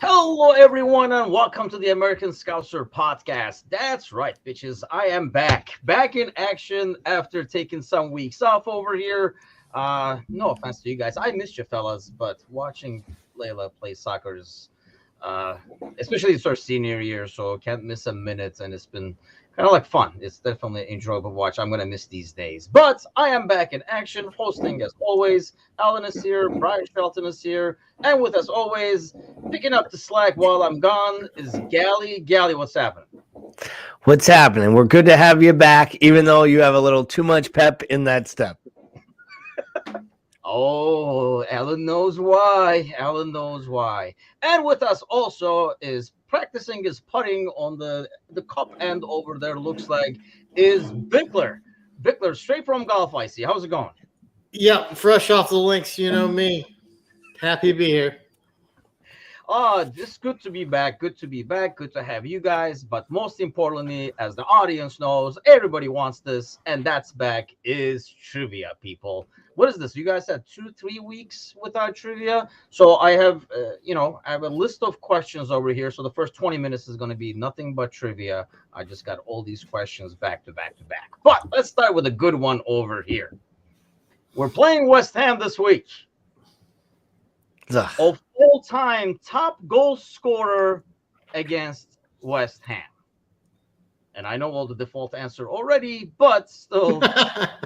Hello, everyone, and welcome to the American Scouser podcast. That's right, bitches. I am back in action after taking some weeks off over here. No offense to you guys, I missed you, fellas, but watching Layla play soccer is, uh, especially it's her senior year, so can't miss a minute, and it's been kind of like fun. It's definitely enjoyable to watch. I'm gonna miss these days, but I am back in action, hosting as always. Alan is here, Brian Shelton is here, and with us always. Picking up the slack while I'm gone is Gally. Gally, what's happening? What's happening? We're good to have you back, even though you have a little too much pep in that step. Oh, Alan knows why. Alan knows why. And with us also is practicing his putting on the cup end over there. Looks like is Bickler. Bickler, straight from golf. I see. How's it going? Yep, fresh off the links, you know me. Happy to be here. Just good to be back. Good to be back. Good to have you guys. But most importantly, as the audience knows, everybody wants this, and that's back is trivia, people. What is this? You guys had 2-3 weeks without trivia. So I have, I have a list of questions over here. So the first 20 minutes is going to be nothing but trivia. I just got all these questions back to back to back. But let's start with a good one over here. We're playing West Ham this week. Ugh. Of all-time top goal scorer against West Ham. And I know all the default answer already, but still, I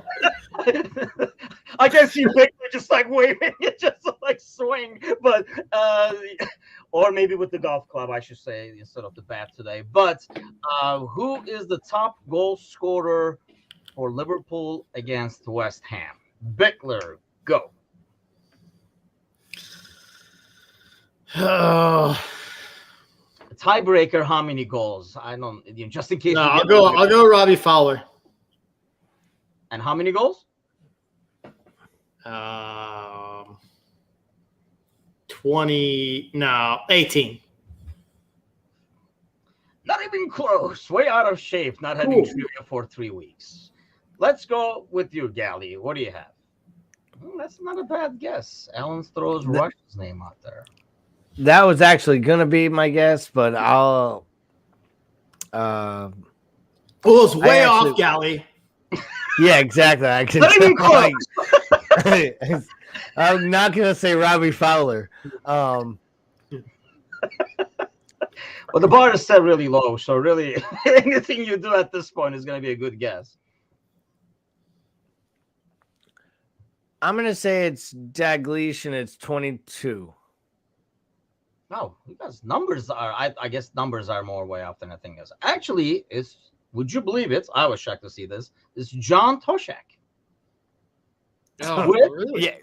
can see Victor just like waving it, just like swing, but or maybe with the golf club, I should say, instead of the bat today. But who is the top goal scorer for Liverpool against West Ham? Bickler, go. Oh, Tiebreaker, how many goals? I don't, just in case. no, I'll go Robbie Fowler. And how many goals? 18. Not even close. Way out of shape, not having trivia for 3 weeks. Let's go with you, Gally. What do you have? That's not a bad guess. Alan throws Rush's name out there. That was actually going to be my guess, but I'll. Well, it's way off, Gally. Yeah, exactly. I can Not even close. I'm not going to say Robbie Fowler. Well, the bar is set really low, so really anything you do at this point is going to be a good guess. I'm going to say it's Dalglish and it's 22. No, you guys, numbers are, I guess numbers are more way off than I think is. Actually, it's, would you believe it? I was shocked to see this. It's John Toshak. Oh, really? Yeah.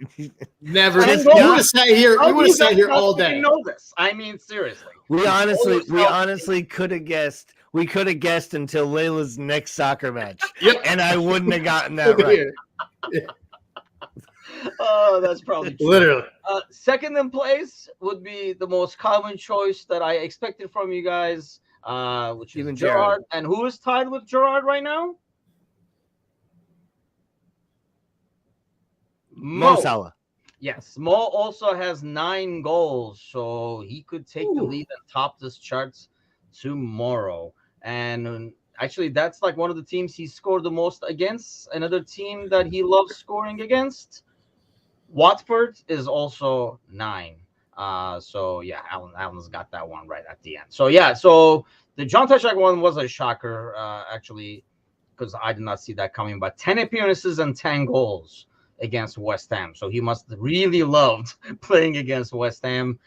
Never. I We know. would have sat here. We would have sat here all day. You know this. I mean, seriously. We honestly could have guessed. We could have guessed until Layla's next soccer match. Yep. And I wouldn't have gotten that right. Oh, that's probably true. Literally. Second in place would be the most common choice that I expected from you guys, which is Even Gerard. Gerard. And who is tied with Gerard right now? Mo Salah. Yes, Mo also has 9 goals, so he could take the lead and top this charts tomorrow. And actually, that's like one of the teams he scored the most against. Another team that he loves scoring against, Watford, is also 9. So yeah, Alan's got that one right at the end. So yeah, so the John Toshak one was a shocker, actually, because I did not see that coming. But 10 appearances and 10 goals against West Ham. So he must have really loved playing against West Ham.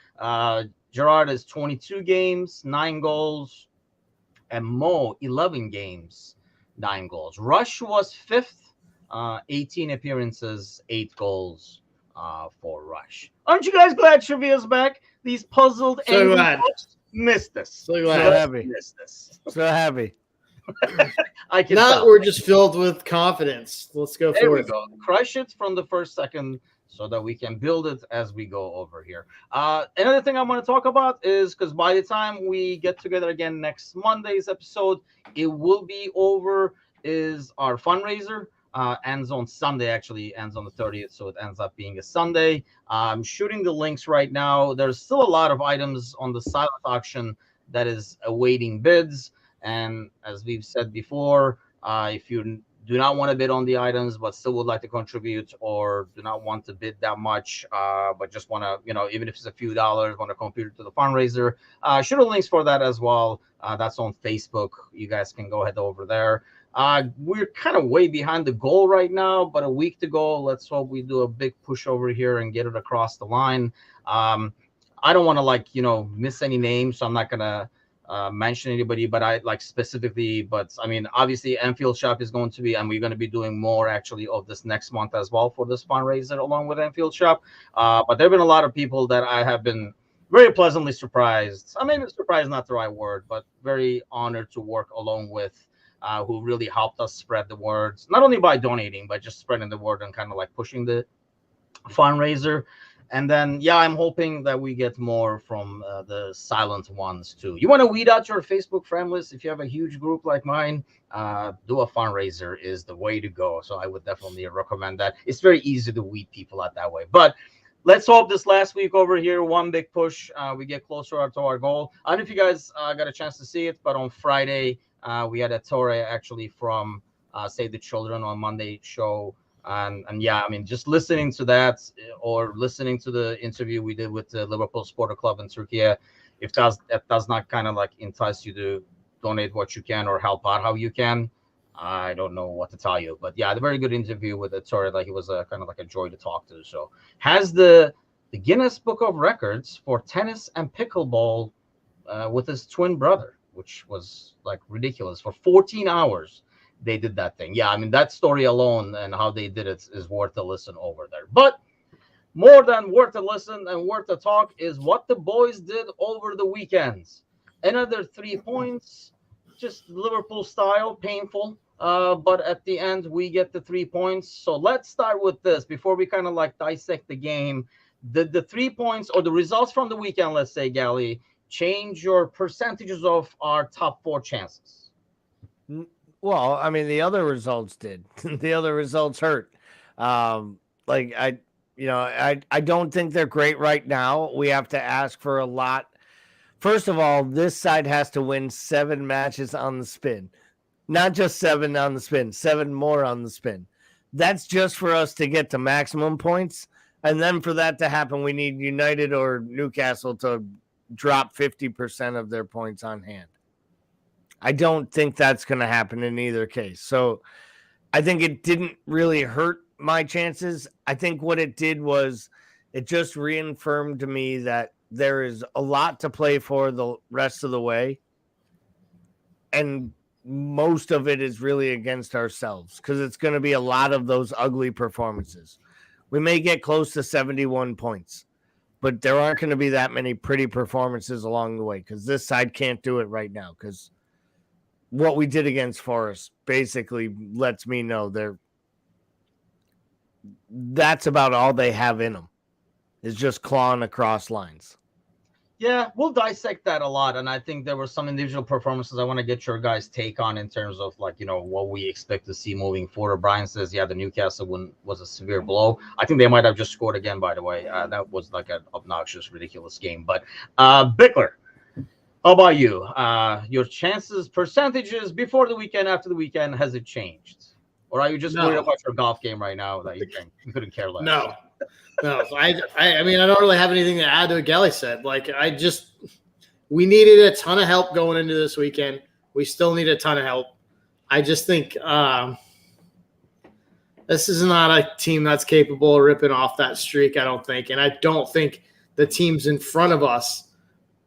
Gerard is 22 games, 9 goals, and Mo 11 games, 9 goals. Rush was 5th, 18 appearances, 8 goals for Rush. Aren't you guys glad Trivia's back? These puzzled So glad. folks missed this. So glad. So happy. Missed this. So happy. I can Now tell. we're just filled with confidence. Let's go There for we it. go. Crush it from the first second so that we can build it as we go over here. Another thing I want to talk about is, because by the time we get together again next Monday's episode, it will be over, is our fundraiser. ends on Sunday. Actually, ends on the 30th, so it ends up being a Sunday. I'm shooting the links right now. There's still a lot of items on the silent auction that is awaiting bids. And as we've said before, if you do not want to bid on the items but still would like to contribute, or do not want to bid that much but just want to, even if it's a few dollars, want to contribute to the fundraiser, shoot the links for that as well. That's on Facebook. You guys can go ahead over there. We're kind of way behind the goal right now, but a week to go. Let's hope we do a big push over here and get it across the line. I don't want to miss any names, so I'm not gonna mention anybody, but I specifically. But I mean, obviously, Enfield Shop is going to be, and we're going to be doing more actually of this next month as well for this fundraiser along with Enfield Shop. But there have been a lot of people that I have been very pleasantly surprised. I mean, surprised not the right word, but very honored to work along with. Who really helped us spread the words, not only by donating, but just spreading the word and kind of pushing the fundraiser. And then, I'm hoping that we get more from the silent ones too. You want to weed out your Facebook friend list? If you have a huge group like mine, do a fundraiser is the way to go. So I would definitely recommend that. It's very easy to weed people out that way. But let's hope this last week over here, one big push, we get closer to our goal. I don't know if you guys got a chance to see it, but on Friday, we had a Torre actually from Save the Children on Monday show. And I mean, just listening to that or listening to the interview we did with the Liverpool Sporting Club in Turkey, if that does not kind of entice you to donate what you can or help out how you can, I don't know what to tell you. But a very good interview with the Torre. It was a kind of a joy to talk to. So has the Guinness Book of Records for tennis and pickleball with his twin brother, which was ridiculous. For 14 hours, they did that thing. I mean, that story alone and how they did it is worth a listen over there. But more than worth a listen and worth a talk is what the boys did over the weekends. Another 3 points, just Liverpool style, painful. But at the end, we get the 3 points. So let's start with this before we kind of dissect the game. The 3 points or the results from the weekend, let's say, Gally, change your percentages of our top 4 chances. Well, I mean, the other results did. The other results hurt. I don't think they're great right now. We have to ask for a lot. First of all, this side has to win 7 matches on the spin. Not just 7 on the spin, 7 more on the spin. That's just for us to get to maximum points. And then for that to happen, we need United or Newcastle to drop 50% of their points on hand. I don't think that's going to happen in either case. So I think it didn't really hurt my chances. I think what it did was it just reaffirmed to me that there is a lot to play for the rest of the way. And most of it is really against ourselves because it's going to be a lot of those ugly performances. We may get close to 71 points, but there aren't going to be that many pretty performances along the way because this side can't do it right now because what we did against Forest basically lets me know that's about all they have in them is just clawing across lines. Yeah, we'll dissect that a lot. And I think there were some individual performances I want to get your guys' take on in terms of what we expect to see moving forward. Brian says, the Newcastle one was a severe blow. I think they might have just scored again, by the way. That was an obnoxious, ridiculous game. But Bickler, how about you? Your chances, percentages before the weekend, after the weekend, has it changed? Or are you just worried about your golf game right now that you couldn't care less? No. I mean, I don't really have anything to add to what Gelly said. We needed a ton of help going into this weekend. We still need a ton of help. I just think this is not a team that's capable of ripping off that streak, I don't think. And I don't think the teams in front of us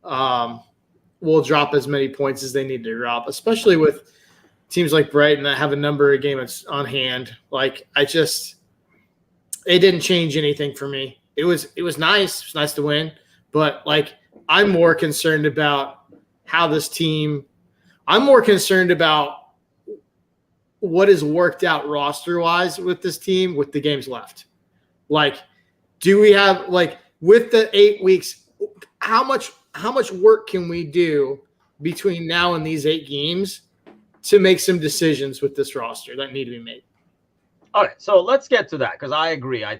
will drop as many points as they need to drop, especially with teams like Brighton that have a number of games on hand. It didn't change anything for me. It was nice. It was nice to win, but I'm more concerned about how this team. I'm more concerned about what has worked out roster wise with this team with the games left. Do we have with the 8 weeks? How much work can we do between now and these 8 games to make some decisions with this roster that need to be made? All right, so let's get to that because I agree. I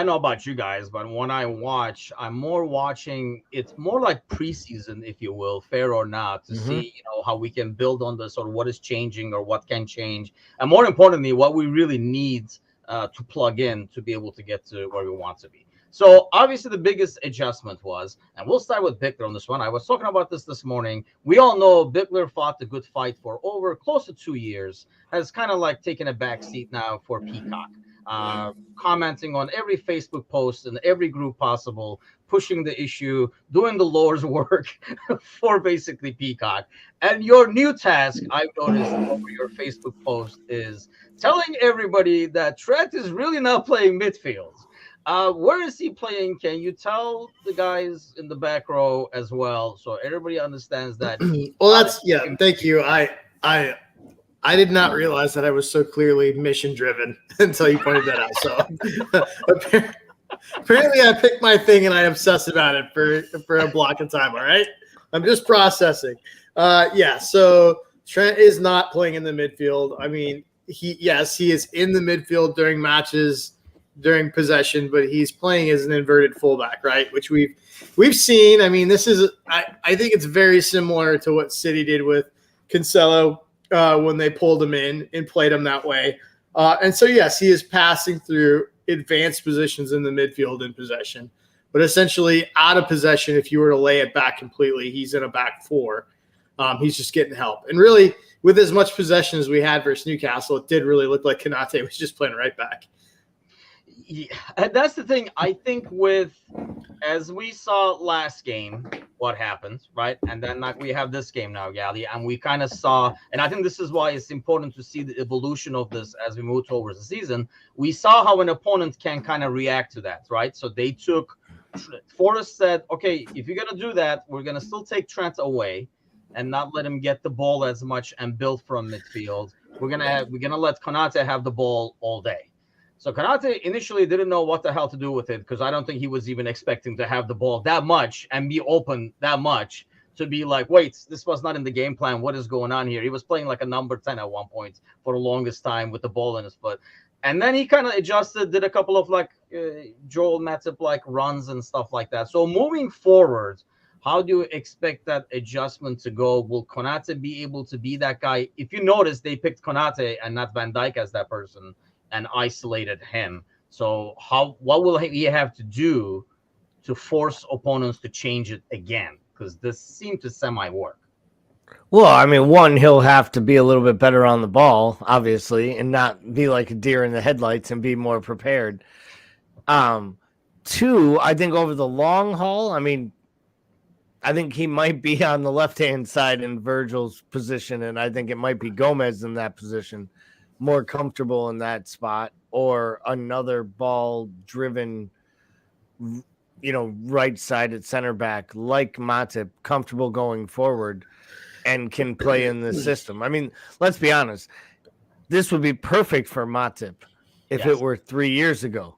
know about you guys, but when I watch, I'm more watching. It's more like preseason, if you will, fair or not, to see how we can build on this or what is changing or what can change, and more importantly, what we really need to plug in to be able to get to where we want to be. So obviously, the biggest adjustment was, and we'll start with Bickler on this one. I was talking about this morning. We all know Bickler fought the good fight for over close to 2 years. Has kind of like taken a back seat now for Peacock. Commenting on every Facebook post and every group possible, pushing the issue, doing the Lord's work for basically Peacock. And your new task, I've noticed over your Facebook post, is telling everybody that Trent is really not playing midfield. Where is he playing? Can you tell the guys in the back row as well, so everybody understands that? Well, thank you. I did not realize that I was so clearly mission driven until you pointed that out. So apparently I picked my thing and I obsess about it for a block of time. All right. I'm just processing. So Trent is not playing in the midfield. I mean, he is in the midfield during matches, during possession, but he's playing as an inverted fullback, right? Which we've seen. I mean, I think it's very similar to what City did with Cancelo when they pulled him in and played him that way. And so, yes, he is passing through advanced positions in the midfield in possession, but essentially out of possession, if you were to lay it back completely, he's in a back four. He's just getting help. And really, with as much possession as we had versus Newcastle, it did really look like Konate was just playing right back. Yeah, and that's the thing. I think as we saw last game, what happened, right? And then we have this game now, Gali, and we kind of saw, and I think this is why it's important to see the evolution of this as we move towards the season. We saw how an opponent can kind of react to that, right? So Forrest said, okay, if you're going to do that, we're going to still take Trent away and not let him get the ball as much and build from midfield. We're going to let Konate have the ball all day. So Konate initially didn't know what the hell to do with it because I don't think he was even expecting to have the ball that much and be open that much to be like, wait, this was not in the game plan. What is going on here? He was playing like a number 10 at one point for the longest time with the ball in his foot. And then he kind of adjusted, did a couple of Joel Matip runs and stuff like that. So moving forward, how do you expect that adjustment to go? Will Konate be able to be that guy? If you notice, they picked Konate and not Van Dijk as that person and isolated him. So what will he have to do to force opponents to change it again? Because this seemed to semi-work. Well, I mean, one, he'll have to be a little bit better on the ball, obviously, and not be like a deer in the headlights and be more prepared. Two, I think over the long haul, I mean, I think he might be on the left-hand side in Virgil's position, and I think it might be Gomez in that position, more comfortable in that spot, or another ball-driven, right-sided center back like Matip, comfortable going forward and can play in the system. I mean, let's be honest. This would be perfect for Matip if it were 3 years ago,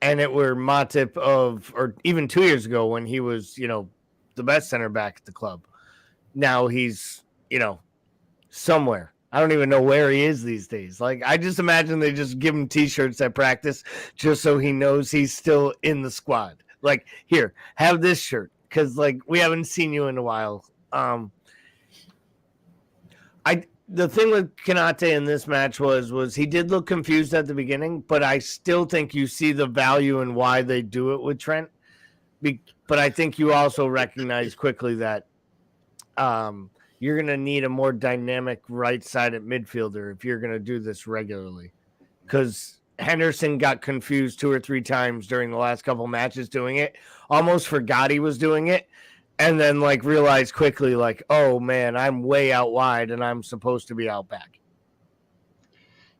and it were Matip or even 2 years ago when he was, the best center back at the club. Now he's, somewhere. I don't even know where he is these days. I just imagine they just give him T-shirts at practice just so he knows he's still in the squad. Here, have this shirt because, we haven't seen you in a while. The thing with Konate in this match was he did look confused at the beginning, but I still think you see the value in why they do it with Trent. But I think you also recognize quickly that you're going to need a more dynamic right-sided midfielder if you're going to do this regularly. Because Henderson got confused 2 or 3 times during the last couple matches doing it. Almost forgot he was doing it. And then, realized quickly, oh, man, I'm way out wide and I'm supposed to be out back.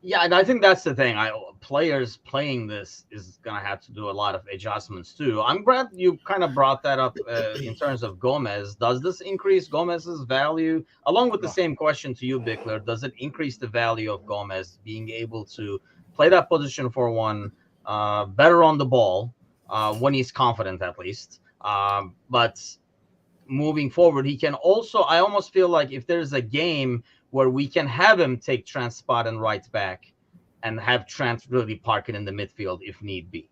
Yeah, and I think that's the thing. Players playing this is going to have to do a lot of adjustments, too. I'm glad you kind of brought that up in terms of Gomez. Does this increase Gomez's value? Along with the same question to you, Bickler, does it increase the value of Gomez being able to play that position for one, better on the ball, when he's confident at least? But moving forward, he can also, I almost feel like if there's a game where we can have him take Trent's spot and right back, and have Trent really park it in the midfield if need be.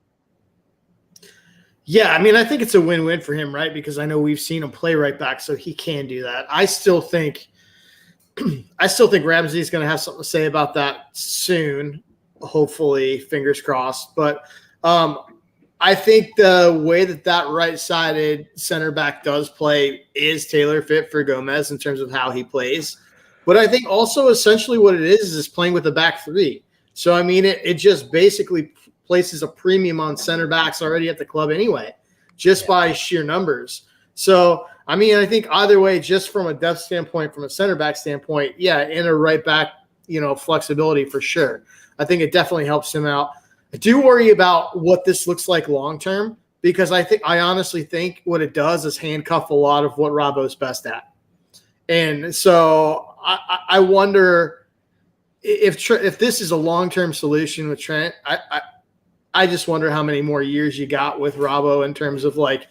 Yeah, I mean, I think it's a win-win for him, right? Because I know we've seen him play right back, so he can do that. I still think Ramsey's going to have something to say about that soon. Hopefully, fingers crossed. But I think the way that right-sided center back does play is tailor fit for Gomez in terms of how he plays. But I think also essentially what it is playing with a back three. So, I mean, it just basically places a premium on center backs already at the club anyway, just by sheer numbers. So, I mean, I think either way, just from a depth standpoint, from a center back standpoint, yeah, in a right back, flexibility for sure. I think it definitely helps him out. I do worry about what this looks like long term because I honestly think what it does is handcuff a lot of what Robbo's best at. And so I wonder if this is a long-term solution with Trent. I just wonder how many more years you got with Robbo in terms of like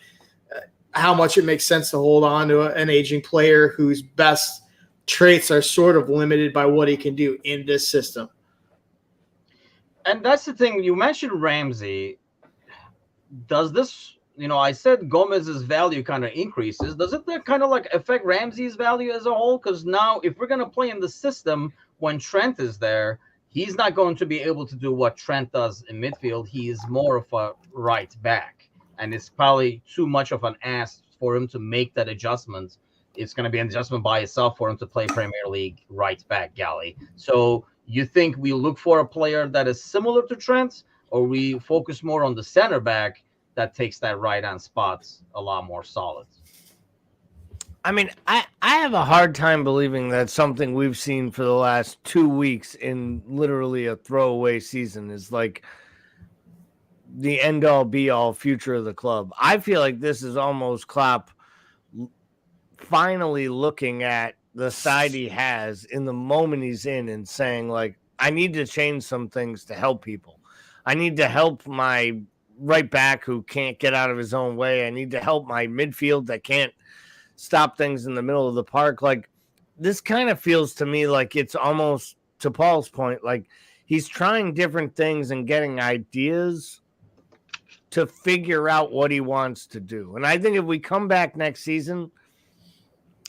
how much it makes sense to hold on to an aging player whose best traits are sort of limited by what he can do in this system. And that's the thing. You mentioned Ramsey. Does this, I said Gomez's value kind of increases. Does it kind of like affect Ramsey's value as a whole? Because now if we're going to play in the system when Trent is there, he's not going to be able to do what Trent does in midfield. He is more of a right back. And it's probably too much of an ask for him to make that adjustment. It's going to be an adjustment by itself for him to play Premier League right back, Gally. So you think we look for a player that is similar to Trent, or we focus more on the center back that takes that right-hand spot a lot more solid? I mean, I have a hard time believing that something we've seen for the last 2 weeks in literally a throwaway season is like the end-all, be-all future of the club. I feel like this is almost Klopp finally looking at the side he has in the moment he's in and saying, like, I need to change some things to help people. I need to help my right back who can't get out of his own way. I need to help my midfield that can't stop things in the middle of the park. Like, this kind of feels to me like it's almost, to Paul's point, like he's trying different things and getting ideas to figure out what he wants to do. And I think if we come back next season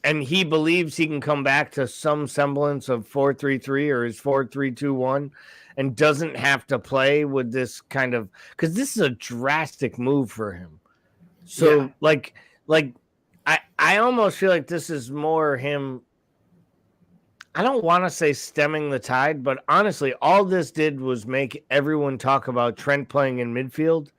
and he believes he can come back to some semblance of 4-3-3 or his 4-3-2-1 and doesn't have to play with this kind of, because this is a drastic move for him. So I almost feel like this is more him. I don't want to say stemming the tide, but honestly, all this did was make everyone talk about Trent playing in midfield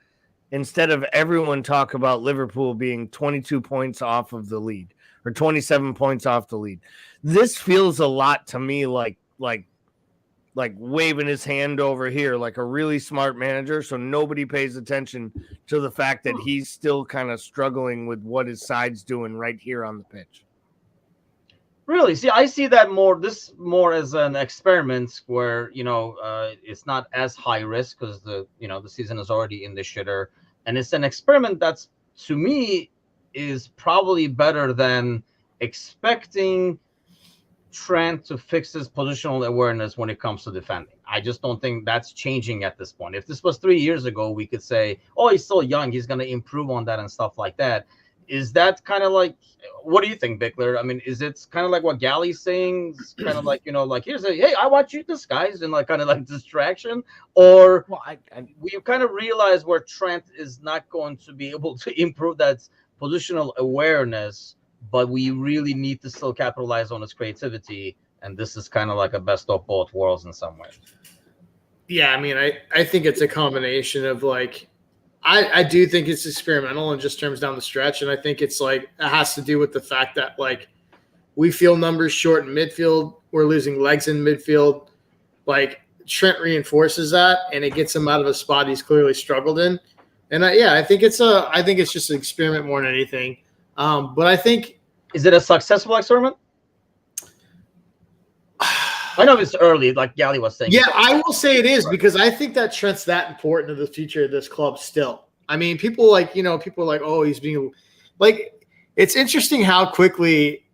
instead of everyone talk about Liverpool being 22 points off of the lead or 27 points off the lead. This feels a lot to me like waving his hand over here like a really smart manager, so nobody pays attention to the fact that he's still kind of struggling with what his side's doing right here on the pitch. Really? See, I see that more as an experiment where, it's not as high risk because the season is already in the shitter. And it's an experiment that's, to me, is probably better than expecting Trent to fix his positional awareness when it comes to defending. I just don't think that's changing at this point. If this was 3 years ago, we could say, oh, he's still young, he's going to improve on that and stuff like that. Is that kind of like, what do you think, Bickler? I mean, is it kind of like what Gally's saying? It's kind of like, like, here's hey, I want you disguised and like kind of like distraction, or we kind of realize where Trent is not going to be able to improve that positional awareness, but we really need to still capitalize on his creativity, and this is kind of like a best of both worlds in some way. Yeah, I mean, I think it's a combination of like, I do think it's experimental and just terms down the stretch. And I think it's like, it has to do with the fact that like we feel numbers short in midfield. We're losing legs in midfield. Like Trent reinforces that and it gets him out of a spot he's clearly struggled in. And I think it's just an experiment more than anything. But I think, is it a successful experiment? I know it's early, like Gally was saying. Yeah, I will say it is because I think that Trent's that important to the future of this club still. I mean, people are like, oh, he's being like, it's interesting how quickly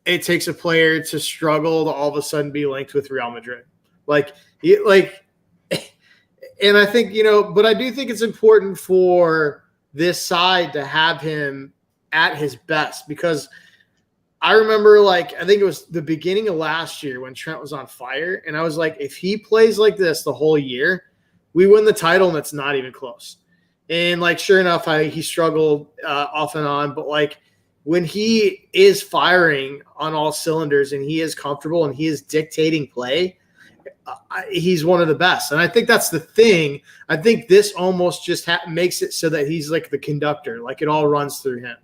it takes a player to struggle to all of a sudden be linked with Real Madrid. Like And I think, but I do think it's important for this side to have him at his best, because I remember, I think it was the beginning of last year when Trent was on fire, and I was like, if he plays like this the whole year, we win the title, and it's not even close. And sure enough, he struggled off and on, but when he is firing on all cylinders and he is comfortable and he is dictating play, he's one of the best. And I think that's the thing. I think this almost just makes it so that he's like the conductor, it all runs through him,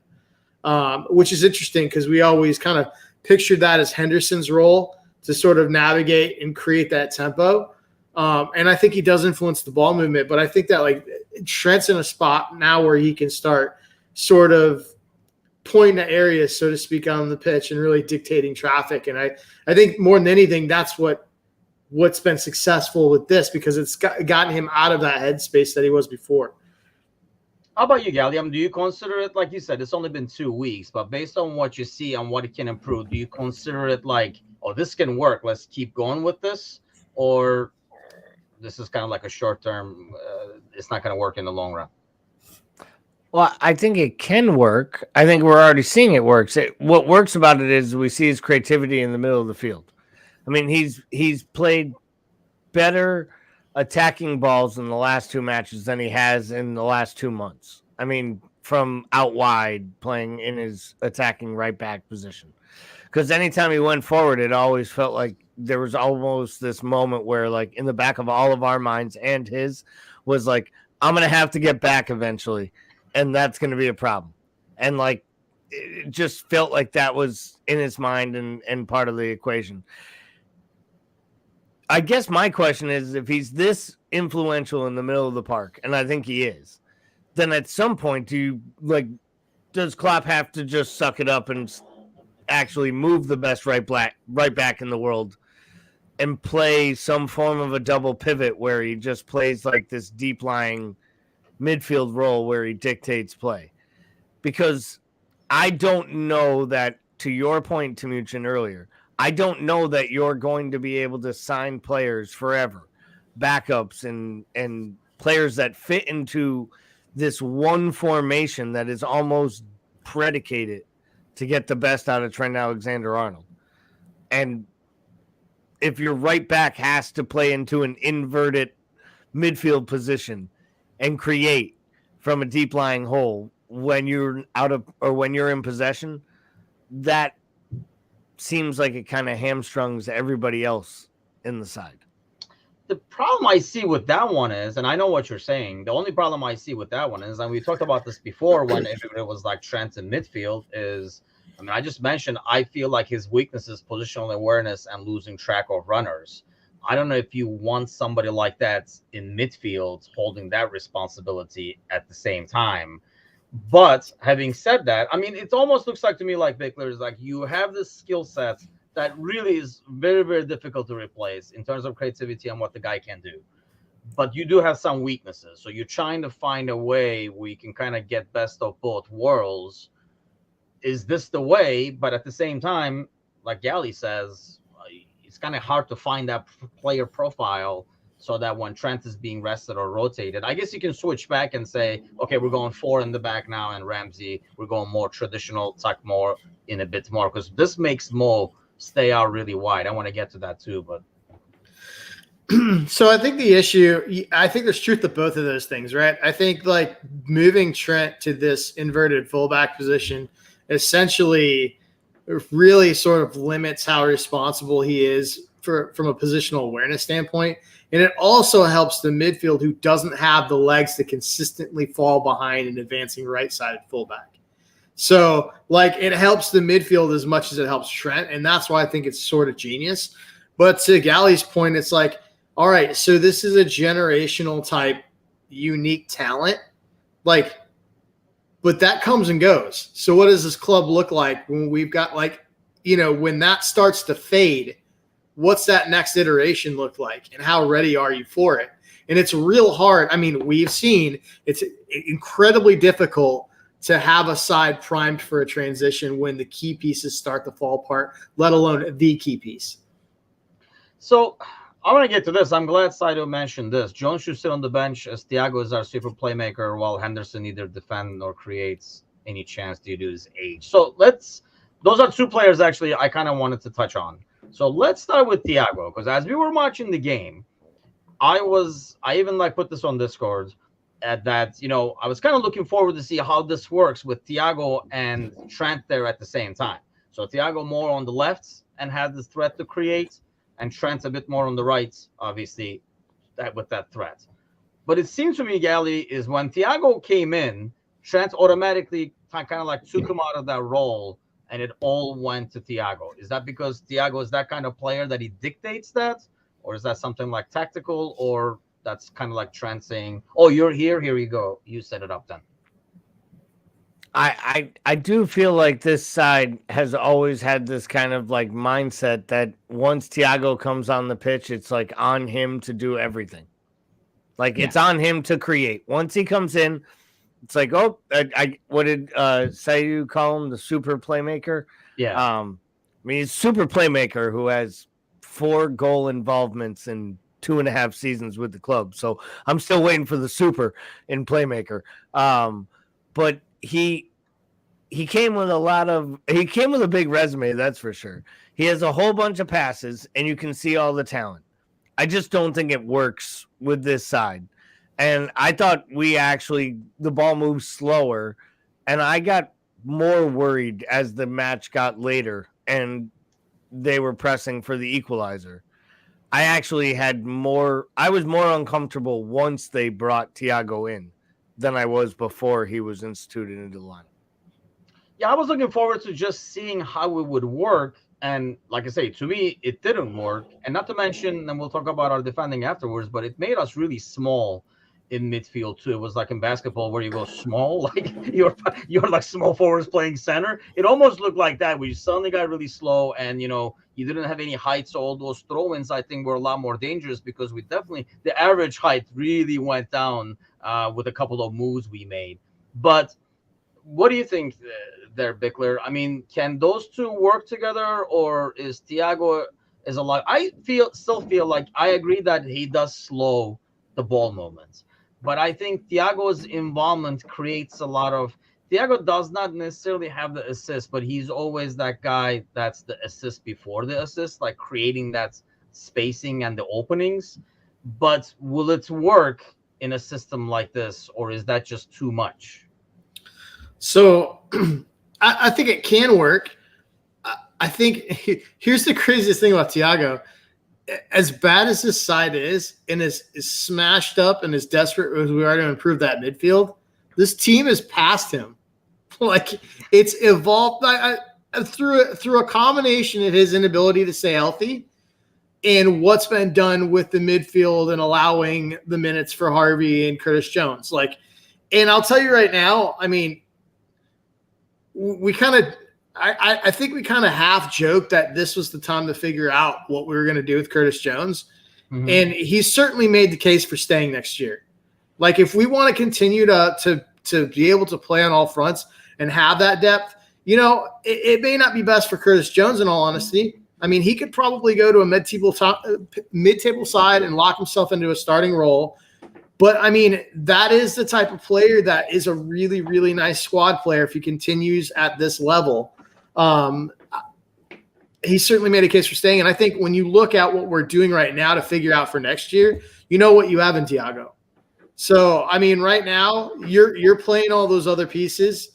which is interesting because we always kind of pictured that as Henderson's role to sort of navigate and create that tempo. And I think he does influence the ball movement, but I think that Trent's in a spot now where he can start sort of pointing at areas, so to speak, on the pitch and really dictating traffic. And I think more than anything, that's what's been successful with this, because it's gotten him out of that headspace that he was before. How about you, Galli? Do you consider it, like you said, it's only been 2 weeks, but based on what you see and what it can improve, do you consider it this can work, let's keep going with this? Or this is kind of like a short-term, it's not going to work in the long run? Well, I think it can work. I think we're already seeing it works. What works about it is we see his creativity in the middle of the field. I mean, he's played better attacking balls in the last 2 matches than he has in the last 2 months. I mean, from out wide, playing in his attacking right back position. Because anytime he went forward, it always felt like there was almost this moment where, in the back of all of our minds and his, was I'm going to have to get back eventually, and that's going to be a problem. And it just felt like that was in his mind and part of the equation. I guess my question is, if he's this influential in the middle of the park, and I think he is, then at some point does Klopp have to just suck it up and actually move the best right back in the world and play some form of a double pivot where he just plays this deep lying midfield role where he dictates play? Because I don't know that, to your point, Timuchin, earlier, I don't know that you're going to be able to sign players forever, backups and players that fit into this one formation that is almost predicated to get the best out of Trent Alexander-Arnold. And if your right back has to play into an inverted midfield position and create from a deep lying hole when you're when you're in possession, that seems like it kind of hamstrings everybody else in the side. The problem I see with that one is, and I know what you're saying, the only problem I see with that one is, and we talked about this before when it was Trent in midfield, is, I just mentioned, I feel like his weakness is positional awareness and losing track of runners. I don't know if you want somebody like that in midfield holding that responsibility at the same time. But having said that, it almost looks like to me Bickler is you have this skill set that really is very, very difficult to replace in terms of creativity and what the guy can do. But you do have some weaknesses. So you're trying to find a way where you can kind of get best of both worlds. Is this the way? But at the same time, like Galli says, it's kind of hard to find that player profile so that when Trent is being rested or rotated, I guess you can switch back and say, okay, we're going 4 in the back now, and Ramsey, we're going more traditional, tuck more in a bit more, because this makes Mo stay out really wide. I want to get to that too, but. So I think the issue, I think there's truth to both of those things, right? I think moving Trent to this inverted fullback position essentially really sort of limits how responsible he is from a positional awareness standpoint. And it also helps the midfield, who doesn't have the legs to consistently fall behind an advancing right-sided fullback. So, it helps the midfield as much as it helps Trent, and that's why I think it's sort of genius. But to Galli's point, it's all right, so this is a generational type unique talent, but that comes and goes. So what does this club look like when we've got when that starts to fade? What's that next iteration look like, and how ready are you for it? And it's real hard. We've seen it's incredibly difficult to have a side primed for a transition when the key pieces start to fall apart, let alone the key piece. So I want to get to this. I'm glad Saito mentioned this. Jones should sit on the bench as Thiago is our super playmaker, while Henderson neither defend nor creates any chance due to his age. So those are two players actually I kind of wanted to touch on. So let's start with Thiago, because as we were watching the game, I even like put this on Discord at that, I was kind of looking forward to see how this works with Thiago and Trent there at the same time. So Thiago more on the left and had this threat to create, and Trent's a bit more on the right, obviously, with that threat. But it seems to me, Gally, is when Thiago came in, Trent automatically kind of like took him out of that role, and it all went to Thiago. Is that because Thiago is that kind of player that he dictates that? Or is that something like tactical, or that's kind of like Trent saying, "Oh, you're here you go, you set it up then"? I do feel like this side has always had this kind of like mindset that once Thiago comes on the pitch, it's like on him to do everything. Like it's on him to create. Once he comes in, it's like, oh, what did Sayu call him? The super playmaker? Yeah. I mean, he's super playmaker who has 4 goal involvements in 2.5 seasons with the club. So I'm still waiting for the super in playmaker. But he came with a big resume, that's for sure. He has a whole bunch of passes, and you can see all the talent. I just don't think it works with this side. And I thought the ball moved slower, and I got more worried as the match got later and they were pressing for the equalizer. I was more uncomfortable once they brought Thiago in than I was before he was instituted into the line. Yeah, I was looking forward to just seeing how it would work. And like I say, to me, it didn't work. And not to mention, and we'll talk about our defending afterwards, but it made us really small in midfield too. It was like in basketball where you go small, like you're like small forwards playing center. It almost looked like that. We suddenly got really slow, and you didn't have any height. So all those throw-ins, I think, were a lot more dangerous because the average height really went down with a couple of moves we made. But what do you think there, Bickler? I mean, can those two work together, or is Thiago is a lot? I still feel like I agree that he does slow the ball movements, but I think Thiago's involvement creates a lot of. Thiago does not necessarily have the assist, but he's always that guy that's the assist before the assist, like creating that spacing and the openings. But will it work in a system like this, or is that just too much? So I think it can work. I think here's the craziest thing about Thiago. As bad as this side is, and as smashed up and as desperate as we are to improve that midfield, this team has passed him. Like it's evolved through a combination of his inability to stay healthy and what's been done with the midfield and allowing the minutes for Harvey and Curtis Jones. And I'll tell you right now, I mean, I think we kind of half joked that this was the time to figure out what we were going to do with Curtis Jones. Mm-hmm. And he's certainly made the case for staying next year. Like if we want to continue to be able to play on all fronts and have that depth, it may not be best for Curtis Jones in all honesty. I mean, he could probably go to a mid-table side and lock himself into a starting role. But, I mean, that is the type of player that is a really, really nice squad player if he continues at this level. He certainly made a case for staying. And I think when you look at what we're doing right now to figure out for next year, you know what you have in Thiago. So, I mean, right now you're playing all those other pieces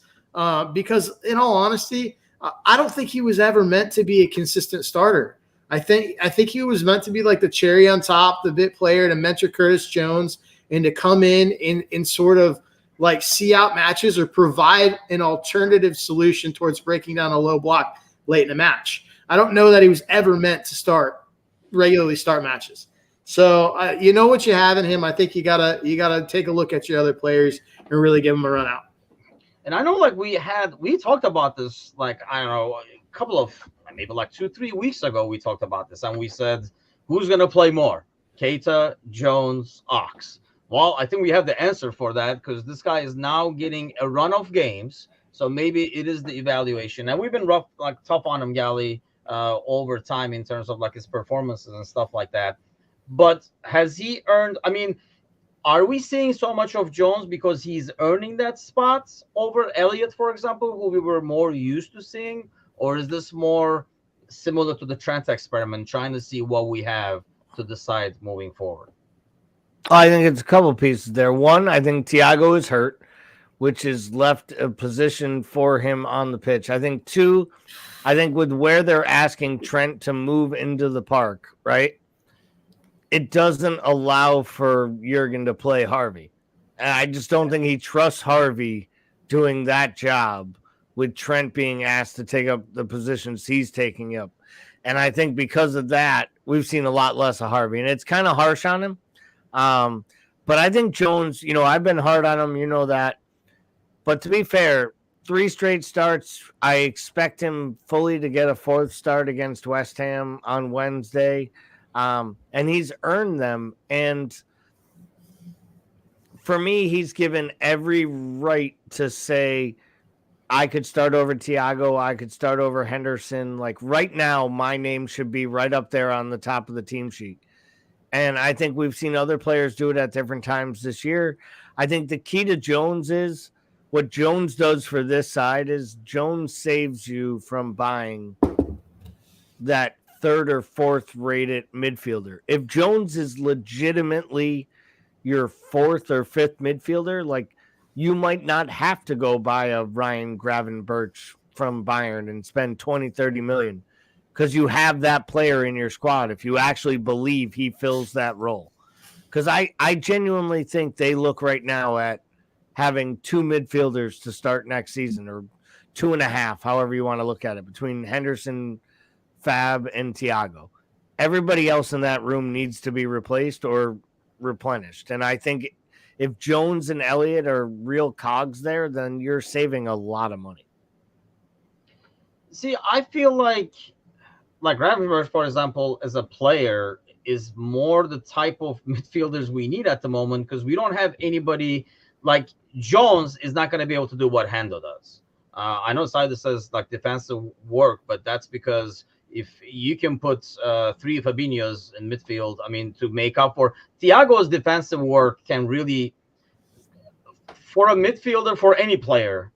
because, in all honesty, I don't think he was ever meant to be a consistent starter. I think he was meant to be like the cherry on top, the bit player to mentor Curtis Jones and to come in and sort of like see out matches or provide an alternative solution towards breaking down a low block late in a match. I don't know that he was ever meant to regularly start matches. So you know what you have in him. I think you gotta take a look at your other players and really give them a run out. And I know like we talked about this, like, I don't know, a couple of maybe like 2-3 weeks ago, we talked about this and we said, who's going to play more? Keita, Jones, Ox. Well, I think we have the answer for that because this guy is now getting a run of games. So maybe it is the evaluation. And we've been tough on him, Gally, over time in terms of like his performances and stuff like that. But has he earned? I mean, are we seeing so much of Jones because he's earning that spot over Elliott, for example, who we were more used to seeing? Or is this more similar to the Trent experiment, trying to see what we have to decide moving forward? I think it's a couple pieces there. One, I think Thiago is hurt, which has left a position for him on the pitch. I think two, I think with where they're asking Trent to move into the park, right? It doesn't allow for Jurgen to play Harvey. And I just don't think he trusts Harvey doing that job with Trent being asked to take up the positions he's taking up. And I think because of that, we've seen a lot less of Harvey. And it's kind of harsh on him. But I think Jones, I've been hard on him, that. But to be fair, 3 straight starts. I expect him fully to get a 4th start against West Ham on Wednesday. And he's earned them. And for me, he's given every right to say, I could start over Thiago. I could start over Henderson. Like right now, my name should be right up there on the top of the team sheet. And I think we've seen other players do it at different times this year. I think the key to Jones is what Jones does for this side is Jones saves you from buying that 3rd or 4th rated midfielder. If Jones is legitimately your 4th or 5th midfielder, like you might not have to go buy a Ryan Gravenberch from Bayern and spend 20, 30 million because you have that player in your squad if you actually believe he fills that role. Because I genuinely think they look right now at having 2 midfielders to start next season, or 2.5, however you want to look at it, between Henderson, Fab, and Thiago. Everybody else in that room needs to be replaced or replenished. And I think if Jones and Elliott are real cogs there, then you're saving a lot of money. See, I feel like Gravenberch, for example, as a player, is more the type of midfielders we need at the moment because we don't have anybody like Jones is not going to be able to do what Hendo does. I know Sider says like defensive work, but that's because if you can put 3 Fabinhos in midfield, I mean, to make up for Thiago's defensive work can really, for a midfielder, for any player,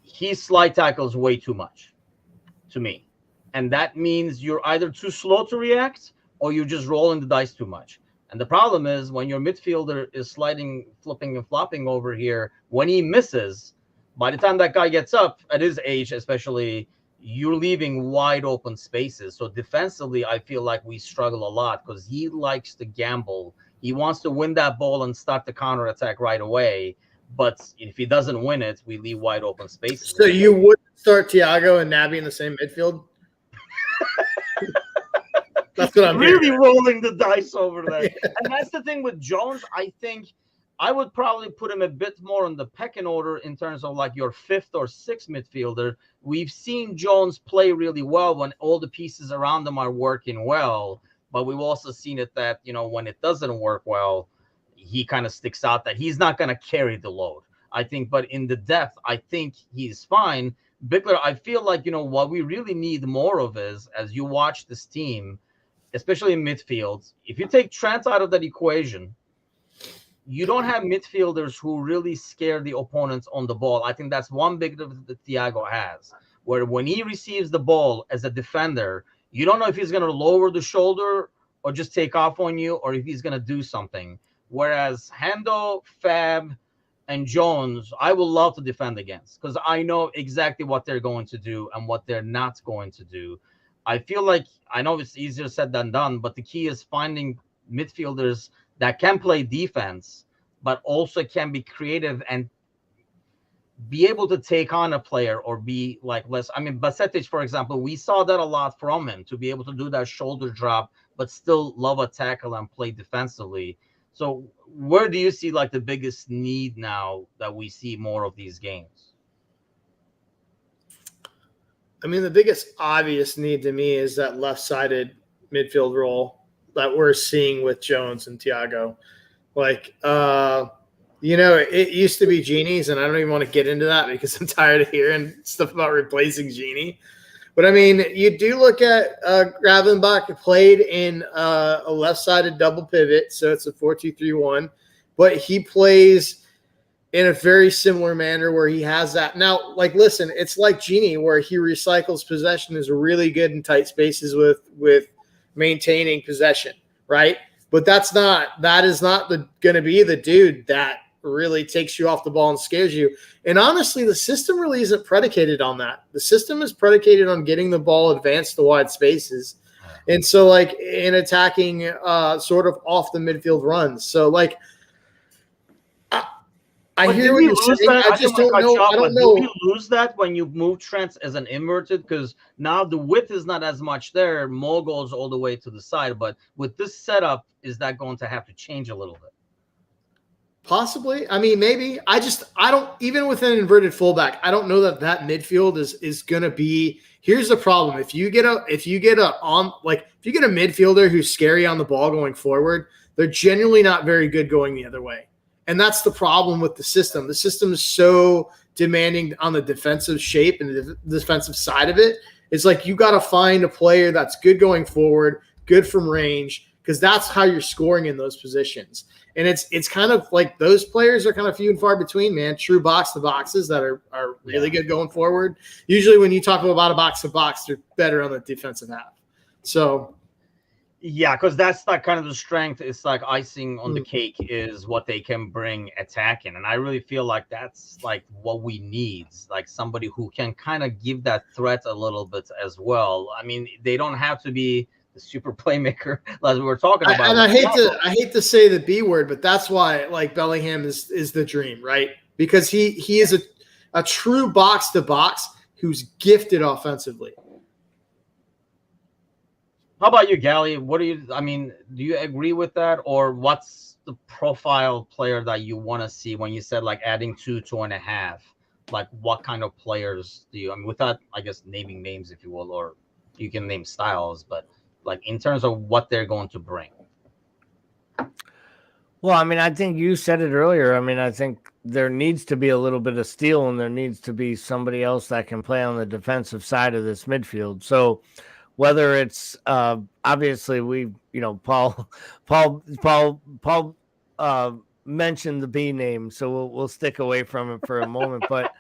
he slide tackles way too much to me. And that means you're either too slow to react or you're just rolling the dice too much. And the problem is when your midfielder is sliding, flipping, and flopping over here, when he misses, by the time that guy gets up at his age, especially, you're leaving wide open spaces. So defensively, I feel like we struggle a lot because he likes to gamble. He wants to win that ball and start the counterattack right away. But if he doesn't win it, we leave wide open spaces. So you would start Thiago and Naby in the same midfield? That's what I'm really hearing. rolling the dice over there. And that's the thing with Jones. I think I would probably put him a bit more in the pecking order in terms of like your 5th or 6th midfielder. We've seen Jones play really well when all the pieces around him are working well, but we've also seen it that, when it doesn't work well, he kind of sticks out that he's not going to carry the load, I think. But in the depth, I think he's fine. Bickler, I feel like, what we really need more of is, as you watch this team, especially in midfield, if you take Trent out of that equation, you don't have midfielders who really scare the opponents on the ball. I think that's one big difference that Thiago has, where when he receives the ball as a defender, you don't know if he's going to lower the shoulder or just take off on you or if he's going to do something. Whereas Hendo, Fab, and Jones, I will love to defend against because I know exactly what they're going to do and what they're not going to do. I feel like, I know it's easier said than done, but the key is finding midfielders that can play defense, but also can be creative and be able to take on a player or be like less. I mean, Basetic, for example, we saw that a lot from him, to be able to do that shoulder drop, but still love a tackle and play defensively. So where do you see like the biggest need now that we see more of these games? I mean, the biggest obvious need to me is that left-sided midfield role that we're seeing with Jones and Thiago. Like, it used to be Genie's, and I don't even want to get into that because I'm tired of hearing stuff about replacing Genie. But I mean, you do look at Gravenbach played in a left-sided double pivot, so it's a 4-2-3-1. But he plays in a very similar manner where he has that. Now, like, listen, it's like Genie where he recycles possession, is really good in tight spaces with maintaining possession, right? But that is not going to be the dude that really takes you off the ball and scares you. And honestly, the system really isn't predicated on that. The system is predicated on getting the ball advanced to wide spaces. And so, like, in attacking sort of off the midfield runs. So, like, I hear what you're saying. I just don't know. I don't know. Do we lose that when you move Trent as an inverted? Because now the width is not as much there. Mo goes all the way to the side. But with this setup, is that going to have to change a little bit? Possibly. I mean, maybe. I don't, even with an inverted fullback, I don't know that midfield is going to be. Here's the problem. If you get a midfielder who's scary on the ball going forward, they're generally not very good going the other way. And that's the problem with the system. The system is so demanding on the defensive shape and the defensive side of it. It's like you got to find a player that's good going forward, good from range, because that's how you're scoring in those positions. And it's kind of like those players are kind of few and far between, man. True box-to-boxes that are really good going forward. Usually when you talk about a box-to-box, they're better on the defensive half. So – yeah, because that's like kind of the strength. It's like icing on the cake is what they can bring attacking. And I really feel like that's like what we need, like somebody who can kind of give that threat a little bit as well. I mean, they don't have to be the super playmaker like we were talking about. And I hate to say the B word, but that's why like Bellingham is the dream, right? Because he is a true box to box who's gifted offensively. How about you, Gally? Do you agree with that? Or what's the profile player that you want to see when you said like adding 2.5? Like what kind of players do you, without, I guess, naming names, if you will, or you can name styles, but like in terms of what they're going to bring? Well, I think you said it earlier. I think there needs to be a little bit of steel and there needs to be somebody else that can play on the defensive side of this midfield. So, whether it's obviously Paul mentioned the B name, so we'll stick away from it for a moment. But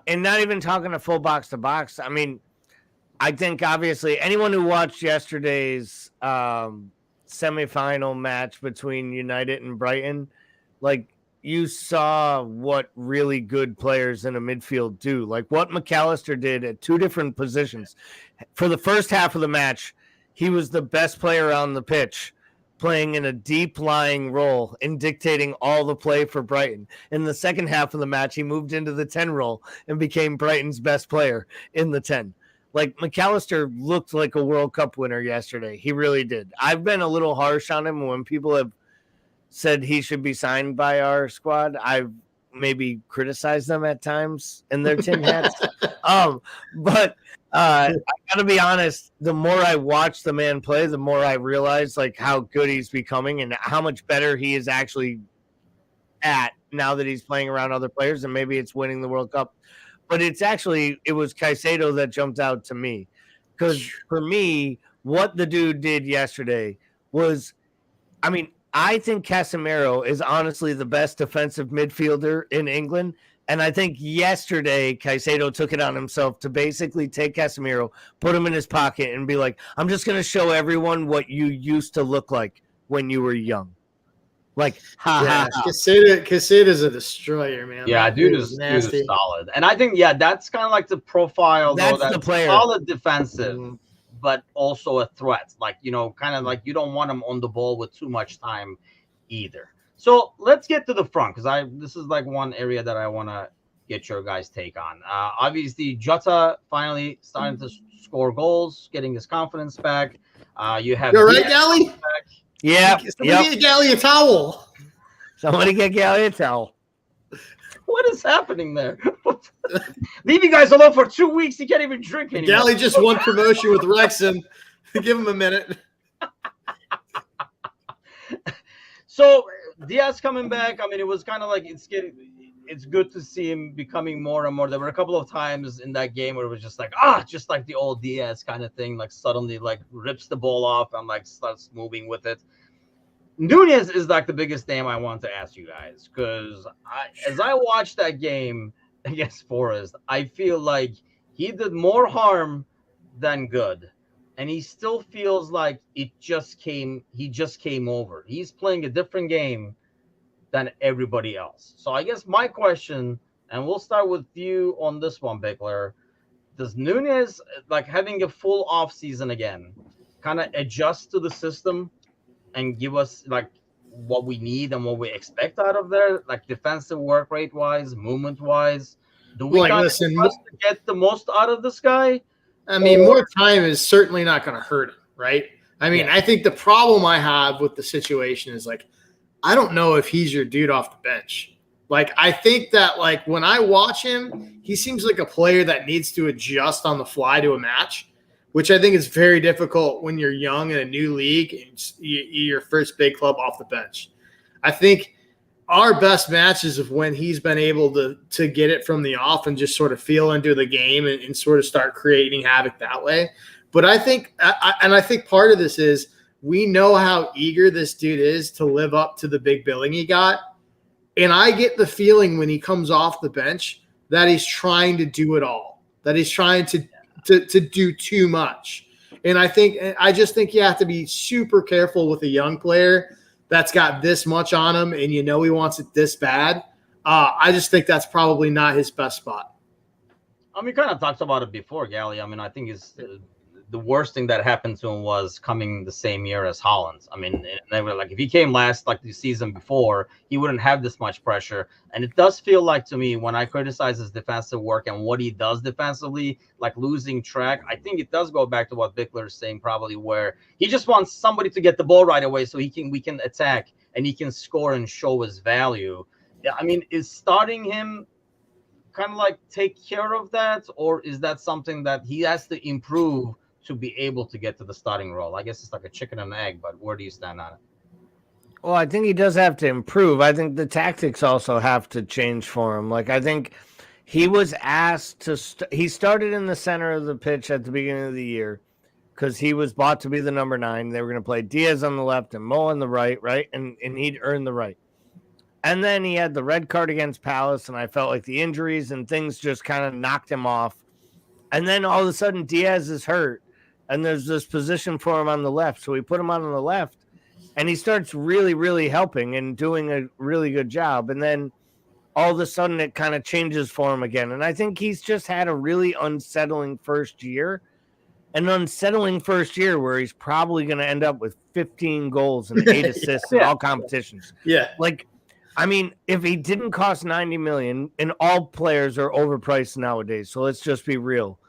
and not even talking a full box to box. I think obviously anyone who watched yesterday's semifinal match between United and Brighton, like you saw what really good players in a midfield do, like what McAllister did at two different positions. For the first half of the match, he was the best player on the pitch, playing in a deep lying role and dictating all the play for Brighton. In the second half of the match, he moved into the 10 role and became Brighton's best player in the 10. Like McAllister looked like a World Cup winner yesterday. He really did. I've been a little harsh on him when people have said he should be signed by our squad. I've maybe criticized them at times in their tin hats. But I gotta be honest, the more I watch the man play, the more I realize like how good he's becoming and how much better he is actually at now that he's playing around other players, and maybe it's winning the World Cup. But it was Caicedo that jumped out to me. Because for me, what the dude did yesterday was, I think Casemiro is honestly the best defensive midfielder in England. And I think yesterday Caicedo took it on himself to basically take Casemiro, put him in his pocket, and be like, I'm just going to show everyone what you used to look like when you were young. Like, Casedo's a destroyer, man. Yeah, dude is solid. And I think, that's kind of like the profile. That's the player. Solid defensive. Mm-hmm. But also a threat, like, kind of like you don't want him on the ball with too much time either. So let's get to the front, because this is like one area that I want to get your guys' take on. Obviously, Jota finally starting to score goals, getting his confidence back. You have you're right, Gally? Yeah. Somebody get Gally a towel. Somebody get Gally a towel. What is happening there? Leave you guys alone for 2 weeks. You can't even drink anymore. Gally just won promotion with Wrexham. Give him a minute. So Diaz coming back. It was kind of like it's good to see him becoming more and more. There were a couple of times in that game where it was just like, just like the old Diaz kind of thing, like suddenly like rips the ball off and like starts moving with it. Nunez is like the biggest name I want to ask you guys, because as I watched that game against Forest, I feel like he did more harm than good. And he still feels like he just came over. He's playing a different game than everybody else. So I guess my question, and we'll start with you on this one, Bickler. Does Nunez, like having a full off season again, kind of adjust to the system and give us like what we need and what we expect out of there, like defensive work rate wise, movement wise? Do we to get the most out of this guy? I mean, more time is certainly not going to hurt him, right? I mean, I think the problem I have with the situation is like, I don't know if he's your dude off the bench. Like, I think that like when I watch him, he seems like a player that needs to adjust on the fly to a match, which I think is very difficult when you're young in a new league and you're your first big club off the bench. I think our best matches of when he's been able to get it from the off and just sort of feel into the game and sort of start creating havoc that way. But I think part of this is we know how eager this dude is to live up to the big billing he got. And I get the feeling when he comes off the bench that he's trying to do it all, that he's trying to do too much. And I just think you have to be super careful with a young player that's got this much on him and he wants it this bad. I just think that's probably not his best spot. I mean, kind of talked about it before, Gally. I mean, I think the worst thing that happened to him was coming the same year as Holland. I mean, they were like, if he came last like the season before, he wouldn't have this much pressure. And it does feel like to me when I criticize his defensive work and what he does defensively, like losing track, I think it does go back to what Bickler is saying probably, where he just wants somebody to get the ball right away so we can attack and he can score and show his value. Yeah, I mean, is starting him kind of like take care of that, or is that something that he has to improve to be able to get to the starting role? I guess it's like a chicken and egg, but where do you stand on it? Well, I think he does have to improve. I think the tactics also have to change for him. Like, I think he was asked to he started in the center of the pitch at the beginning of the year because he was bought to be the number 9. They were going to play Diaz on the left and Mo on the right, and he'd earn the right. And then he had the red card against Palace, and I felt like the injuries and things just kind of knocked him off. And then all of a sudden Diaz is hurt, and there's this position for him on the left. So we put him on the left, and he starts really, really helping and doing a really good job. And then all of a sudden it kind of changes for him again. And I think he's just had a really unsettling first year. An unsettling first year where he's probably going to end up with 15 goals and 8 assists in all competitions. Yeah. Like, I mean, if he didn't cost $90 million, and all players are overpriced nowadays, so let's just be real.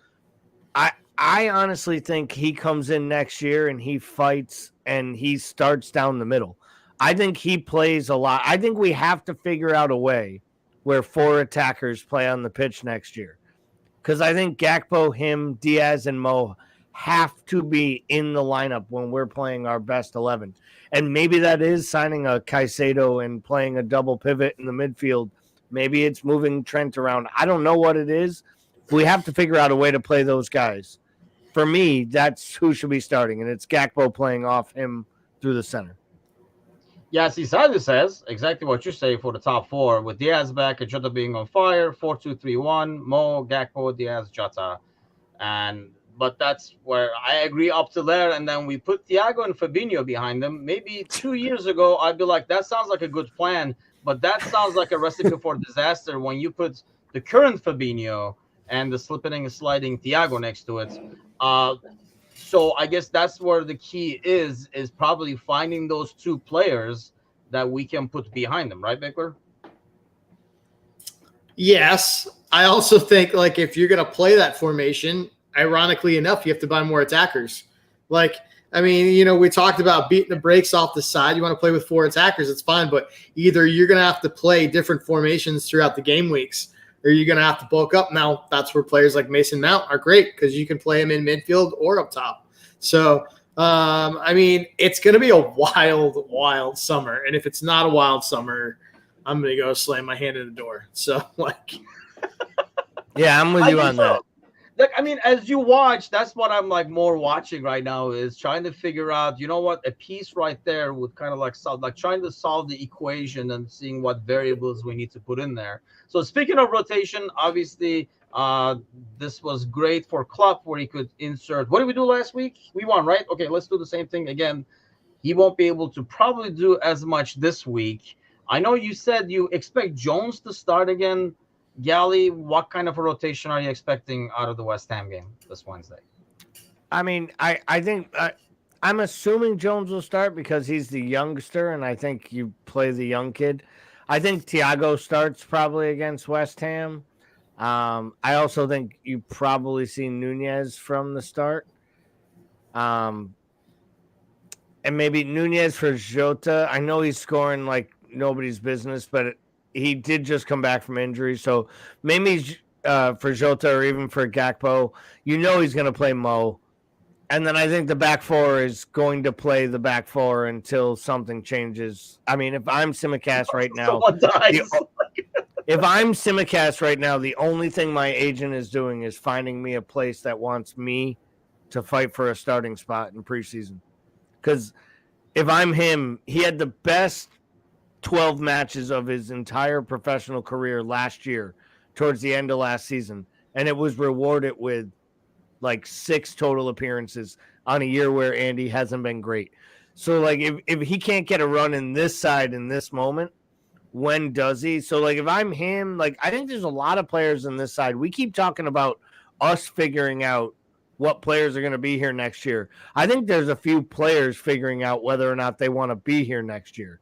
I honestly think he comes in next year and he fights and he starts down the middle. I think he plays a lot. I think we have to figure out a way where 4 attackers play on the pitch next year. Because I think Gakpo, him, Diaz, and Mo have to be in the lineup when we're playing our best 11. And maybe that is signing a Caicedo and playing a double pivot in the midfield. Maybe it's moving Trent around. I don't know what it is. We have to figure out a way to play those guys. For me, that's who should be starting, and it's Gakpo playing off him through the center. Yeah, Cesar says exactly what you say for the top 4, with Diaz back and Jota being on fire, 4-2-3-1, Mo, Gakpo, Diaz, Jota. But that's where I agree up to there, and then we put Thiago and Fabinho behind them. Maybe 2 years ago, I'd be like, that sounds like a good plan, but that sounds like a recipe for disaster when you put the current Fabinho and the slipping and sliding Thiago next to it. So I guess that's where the key is probably finding those 2 players that we can put behind them, right, Bickler? Yes. I also think, like, if you're going to play that formation, ironically enough, you have to buy more attackers. Like, I mean, we talked about beating the brakes off the side. You want to play with 4 attackers, it's fine, but either you're going to have to play different formations throughout the game weeks, or you're going to have to bulk up. Now, that's where players like Mason Mount are great because you can play him in midfield or up top. So, I mean, it's going to be a wild, wild summer. And if it's not a wild summer, I'm going to go slam my hand in the door. So, like, yeah, I'm with I you think on so. that. Like, I mean, as you watch, that's what I'm like more watching right now is trying to figure out, you know what, a piece right there would kind of like solve, like trying to solve the equation and seeing what variables we need to put in there. So speaking of rotation, obviously, this was great for Klopp where he could insert. What did we do last week? We won, right? Okay, let's do the same thing again. He won't be able to probably do as much this week. I know you said you expect Jones to start again. Gally, what kind of a rotation are you expecting out of the West Ham game this Wednesday? I mean, I think I'm assuming Jones will start because he's the youngster, and I think you play the young kid. I think Thiago starts probably against West Ham. I also think you probably see Nunez from the start. And maybe Nunez for Jota. I know he's scoring like nobody's business, but he did just come back from injury. So maybe for Jota or even for Gakpo, you know he's going to play Mo. And then I think the back four is going to play the back four until something changes. I mean, if I'm Simicast right now, if I'm Simicast right now, the only thing my agent is doing is finding me a place that wants me to fight for a starting spot in preseason. Because if I'm him, he had the best 12 matches of his entire professional career last year towards the end of last season. And it was rewarded with like 6 total appearances on a year where Andy hasn't been great. So like if he can't get a run in this side in this moment, when does he? So like if I'm him, like I think there's a lot of players in this side. We keep talking about us figuring out what players are going to be here next year. I think there's a few players figuring out whether or not they want to be here next year.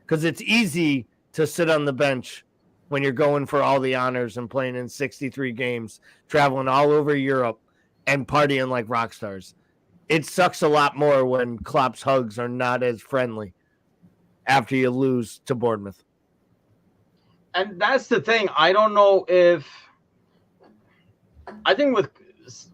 Because it's easy to sit on the bench when you're going for all the honors and playing in 63 games, traveling all over Europe, and partying like rock stars. It sucks a lot more when Klopp's hugs are not as friendly after you lose to Bournemouth. And that's the thing. I don't know if I think with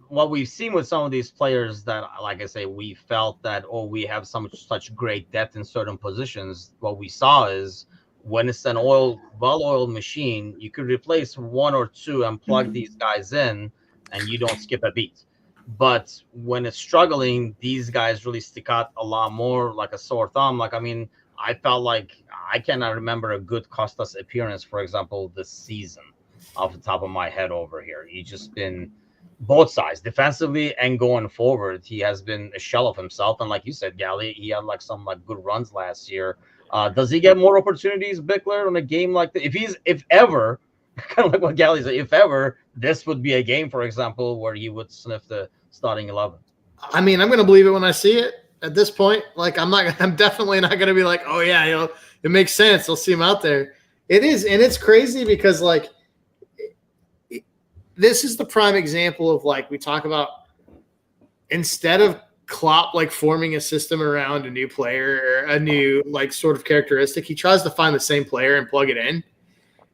what we've seen with some of these players that, like I say, we felt that, oh, we have such great depth in certain positions. What we saw is when it's an well-oiled machine, you could replace 1 or 2 and plug these guys in and you don't skip a beat. But when it's struggling, these guys really stick out a lot more like a sore thumb. Like, I mean, I felt like I cannot remember a good Costas appearance, for example, this season off the top of my head over here. He's just been both sides, defensively and going forward. He has been a shell of himself. And like you said, Gally, he had like some like good runs last year. Does he get more opportunities, Bickler, on a game like that? If ever, kind of like what Gally said, if ever, this would be a game, for example, where he would sniff the starting 11. I mean, I'm going to believe it when I see it. At this point, like I'm definitely not going to be like, oh yeah, you know, it makes sense. I'll see him out there. It is, and it's crazy because like this is the prime example of like we talk about instead of Klopp like forming a system around a new player or a new like sort of characteristic, he tries to find the same player and plug it in.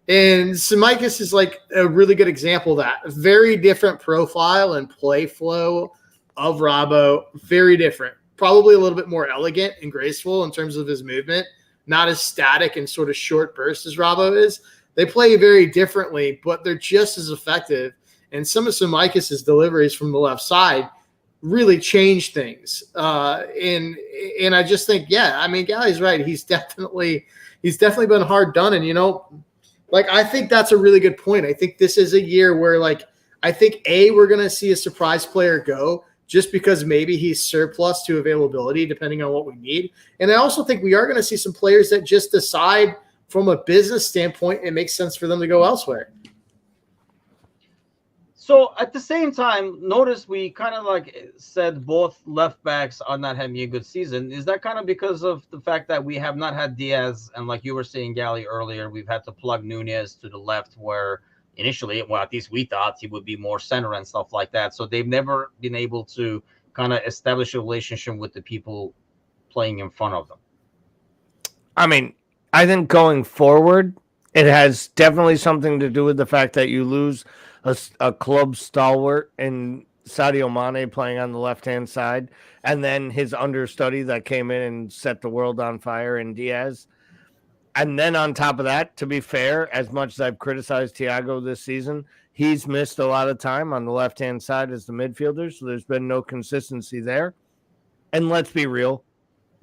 And Tsimikas is like a really good example of that. A very different profile and play flow of Robbo, very different. Probably a little bit more elegant and graceful in terms of his movement, not as static and sort of short burst as Robbo is. They play very differently, but they're just as effective. And some of Tsimikas' deliveries from the left side really change things. And I just think, yeah, I mean, Gally's right. He's definitely been hard done. And, you know, like, I think that's a really good point. I think this is a year where, like, I think, we're going to see a surprise player go just because maybe he's surplus to availability depending on what we need. And I also think we are going to see some players that just decide from a business standpoint it makes sense for them to go elsewhere. So at the same time, notice we kind of like said both left backs are not having a good season. Is that kind of because of the fact that we have not had Diaz, and like you were saying, Gally, earlier, we've had to plug Nunez to the left where initially, well, at least we thought he would be more center and stuff like that. So they've never been able to kind of establish a relationship with the people playing in front of them. I mean, I think going forward, it has definitely something to do with the fact that you lose a club stalwart in Sadio Mane playing on the left-hand side, and then his understudy that came in and set the world on fire in Diaz. And then on top of that, to be fair, as much as I've criticized Thiago this season, he's missed a lot of time on the left-hand side as the midfielder, so there's been no consistency there. And let's be real,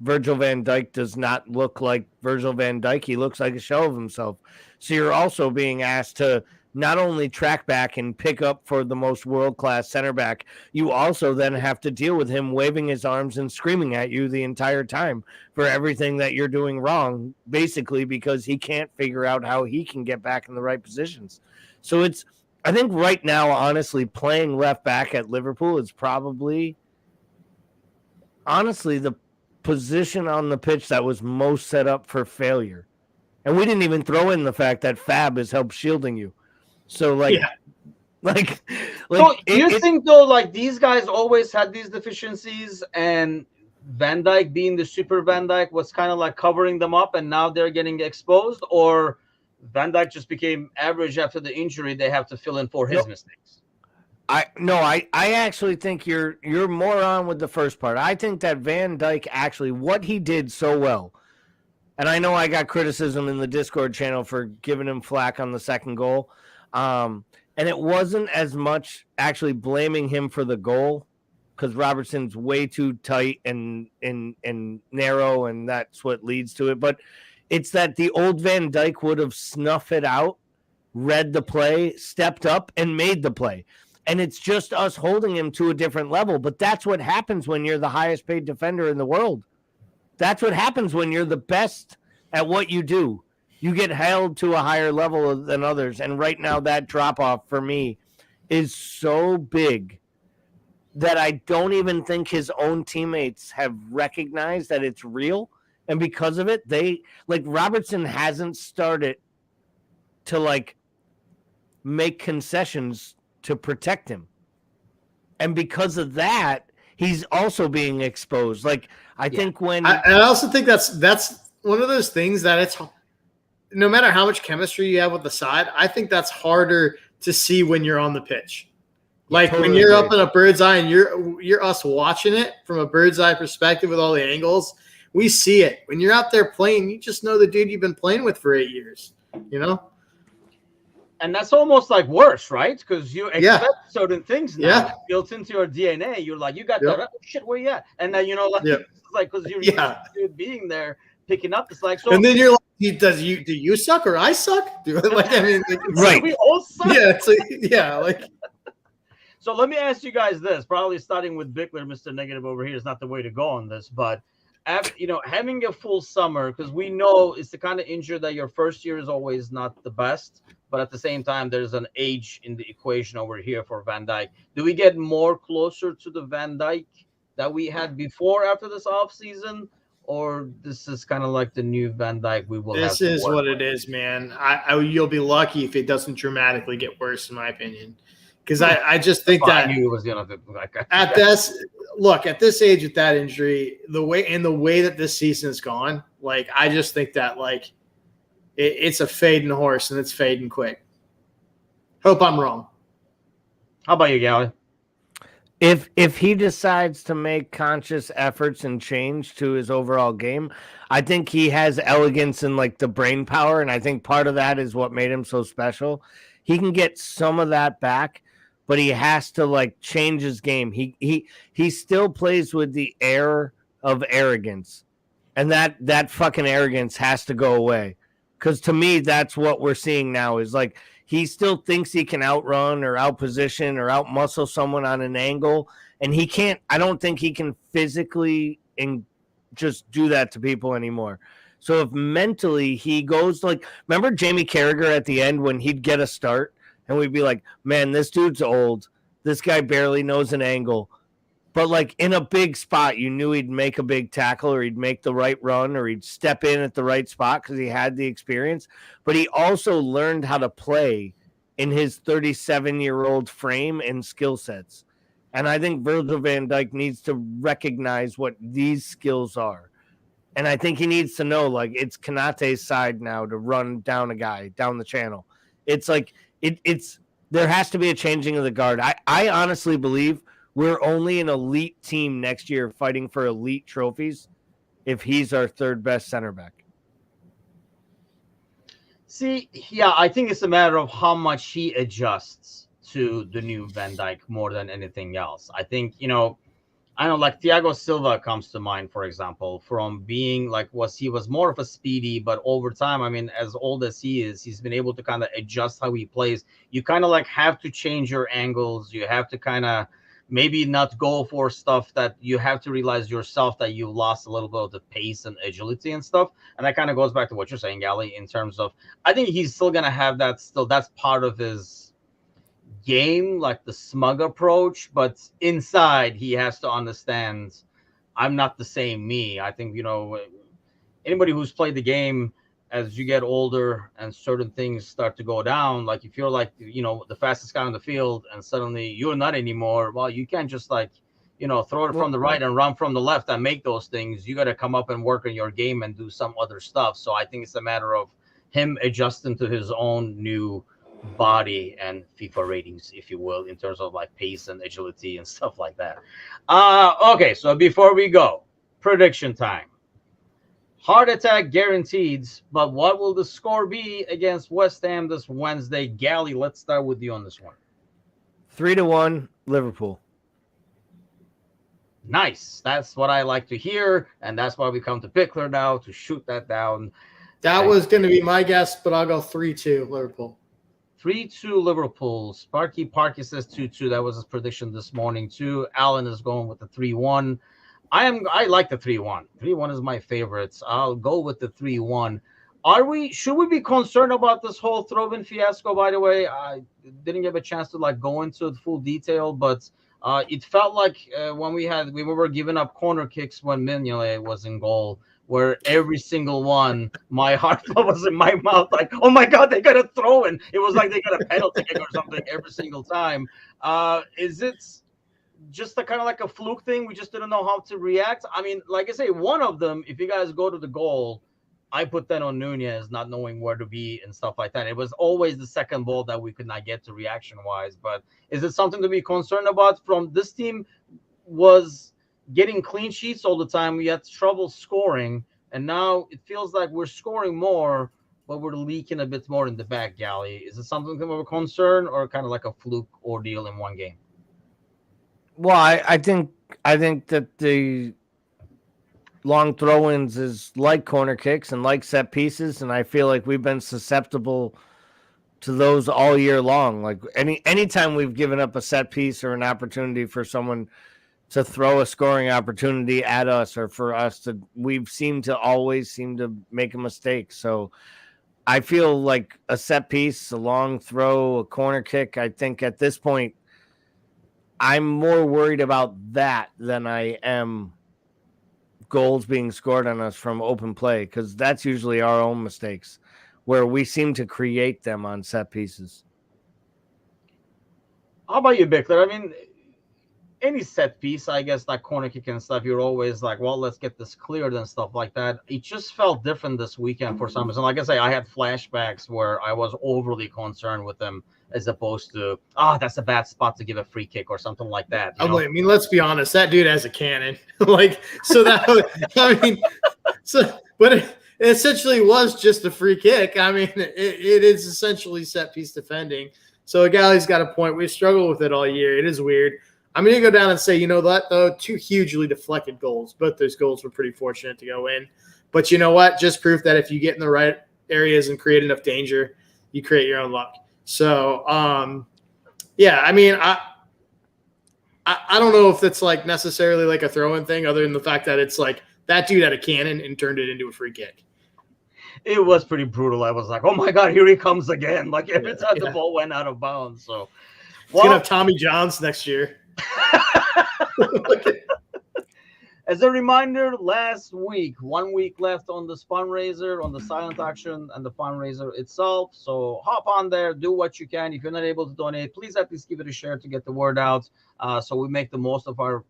Virgil van Dijk does not look like Virgil van Dijk. He looks like a shell of himself. So you're also being asked to not only track back and pick up for the most world-class center back, you also then have to deal with him waving his arms and screaming at you the entire time for everything that you're doing wrong, basically because he can't figure out how he can get back in the right positions. So I think right now, honestly, playing left back at Liverpool is probably, honestly, the position on the pitch that was most set up for failure. And we didn't even throw in the fact that Fab has helped shielding you. So so you think though, like these guys always had these deficiencies, and Van Dijk being the super Van Dijk was kind of like covering them up, and now they're getting exposed, or Van Dijk just became average after the injury? They have to fill in for his mistakes. I actually think you're more on with the first part. I think that Van Dijk actually, what he did so well, and I know I got criticism in the Discord channel for giving him flack on the second goal. And it wasn't as much actually blaming him for the goal, because Robertson's way too tight and narrow, and that's what leads to it. But it's that the old Van Dijk would have snuffed it out, read the play, stepped up, and made the play. And it's just us holding him to a different level. But that's what happens when you're the highest paid defender in the world. That's what happens when you're the best at what you do. You get held to a higher level than others. And right now, that drop-off for me is so big that I don't even think his own teammates have recognized that it's real. And because of it, Robertson hasn't started to, make concessions to protect him. And because of that, he's also being exposed. I think when... I also think that's one of those things that it's... No matter how much chemistry you have with the side, I think that's harder to see when you're on the pitch. When you're up in a bird's eye and you're us watching it from a bird's eye perspective with all the angles, we see it. When you're out there playing, you just know the dude you've been playing with for 8 years, And that's almost like worse, right? Because you expect certain things now built into your DNA. You're like, you got that. Oh, shit, where you at? And then, it's like, because you're used to being there, picking up. It's like, so. And then you're like, do you suck or I suck? Right. We all suck. Yeah. So let me ask you guys this. Probably starting with Bickler, Mr. Negative over here is not the way to go on this, but after, having a full summer, because we know it's the kind of injury that your first year is always not the best, but at the same time, there's an age in the equation over here for Van Dijk. Do we get more closer to the Van Dijk that we had before after this offseason? Or this is kind of like the new Van Dijk we will have. This is what it is, man. You'll be lucky if it doesn't dramatically get worse, in my opinion. Because I just think that I knew it was going to at this age with that injury, the way that this season has gone, I just think that it's a fading horse and it's fading quick. Hope I'm wrong. How about you, Gally? If he decides to make conscious efforts and change to his overall game, I think he has elegance and the brain power, and I think part of that is what made him so special. He can get some of that back, but he has to change his game. He still plays with the air of arrogance, and that fucking arrogance has to go away. Because to me, that's what we're seeing now is he still thinks he can outrun or outposition or outmuscle someone on an angle, and he can't. I don't think he can physically just do that to people anymore. So if mentally he goes remember Jamie Carragher at the end when he'd get a start and we'd be like, man, this dude's old. This guy barely knows an angle. But in a big spot, you knew he'd make a big tackle or he'd make the right run or he'd step in at the right spot because he had the experience. But he also learned how to play in his 37-year-old frame and skill sets. And I think Virgil van Dijk needs to recognize what these skills are. And I think he needs to know, it's Konate's side now to run down a guy down the channel. It's there has to be a changing of the guard. I honestly believe we're only an elite team next year fighting for elite trophies if he's our third best center back. See, yeah, I think it's a matter of how much he adjusts to the new Van Dijk more than anything else. I think, I know, like Thiago Silva comes to mind, for example, from being like he was more of a speedy, but over time, I mean, as old as he is, he's been able to kind of adjust how he plays. You kind of like have to change your angles. You have to kind of maybe not go for stuff that you have to realize yourself that you lost a little bit of the pace and agility and stuff. And that kind of goes back to what you're saying, Gally, in terms of I think he's still gonna have that still. That's part of his game, like the smug approach, but inside he has to understand I'm not the same me. I think, anybody who's played the game, as you get older and certain things start to go down, like if you're like, the fastest guy on the field and suddenly you're not anymore, well, you can't just like, throw it from the right and run from the left and make those things. You got to come up and work on your game and do some other stuff. So I think it's a matter of him adjusting to his own new body and FIFA ratings, if you will, in terms of like pace and agility and stuff like that. Okay, so before we go, prediction time. Heart attack guaranteed, but what will the score be against West Ham this Wednesday? Gally, let's start with you on this one. 3-1 Liverpool. Nice. That's what I like to hear, and that's why we come to Pickler now to shoot that down. That was going to be my guess, but I'll go 3-2 Liverpool. 3-2 Liverpool. Sparky Parky says 2-2. That was his prediction this morning too. Alan is going with the 3-1. I like the 3-1. 3-1 is my favorites. I'll go with the 3-1. Should we be concerned about this whole throw-in fiasco, by the way? I didn't get a chance to like go into the full detail, but it felt like when we were giving up corner kicks when Mignolet was in goal, where every single one, my heart was in my mouth, like, oh my God, they got a throw in. It was like they got a penalty kick or something every single time. Is it just a kind of like a fluke thing? We just didn't know how to react. I mean, like I say, one of them, if you guys go to the goal, I put that on Nunez, not knowing where to be and stuff like that. It was always the second ball that we could not get to reaction-wise. But is it something to be concerned about? From this team was getting clean sheets all the time. We had trouble scoring, and now it feels like we're scoring more, but we're leaking a bit more in the back, Gally. Is it something of a concern or kind of like a fluke ordeal in one game? Well, I think that the long throw-ins is like corner kicks and like set pieces, and I feel like we've been susceptible to those all year long. Like anytime we've given up a set piece or an opportunity for someone to throw a scoring opportunity at us, or for us to, we've always seem to make a mistake. So I feel like a set piece, a long throw, a corner kick, I think at this point, I'm more worried about that than I am goals being scored on us from open play, because that's usually our own mistakes where we seem to create them on set pieces. How about you, Bickler? I mean, any set piece, I guess, like corner kick and stuff, you're always like, well, let's get this cleared and stuff like that. It just felt different this weekend for some reason. Like I say, I had flashbacks where I was overly concerned with them as opposed to, that's a bad spot to give a free kick or something like that. I mean, let's be honest, that dude has a cannon. But it essentially was just a free kick. I mean, it is essentially set piece defending. So Gally's got a point. We struggle with it all year. It is weird. I'm going to go down and say, though, 2 hugely deflected goals. Both those goals were pretty fortunate to go in. But you know what? Just proof that if you get in the right areas and create enough danger, you create your own luck. So, yeah, I mean, I don't know if it's like necessarily like a throw-in thing, other than the fact that it's like that dude had a cannon and turned it into a free kick. It was pretty brutal. I was like, oh my God, here he comes again. Like every time the ball went out of bounds. So, he's going to have Tommy Johns next year. As a reminder, last week, 1 week left on this fundraiser, on the silent auction and the fundraiser itself. So hop on there, do what you can. If you're not able to donate, please at least give it a share to get the word out. So we make the most of our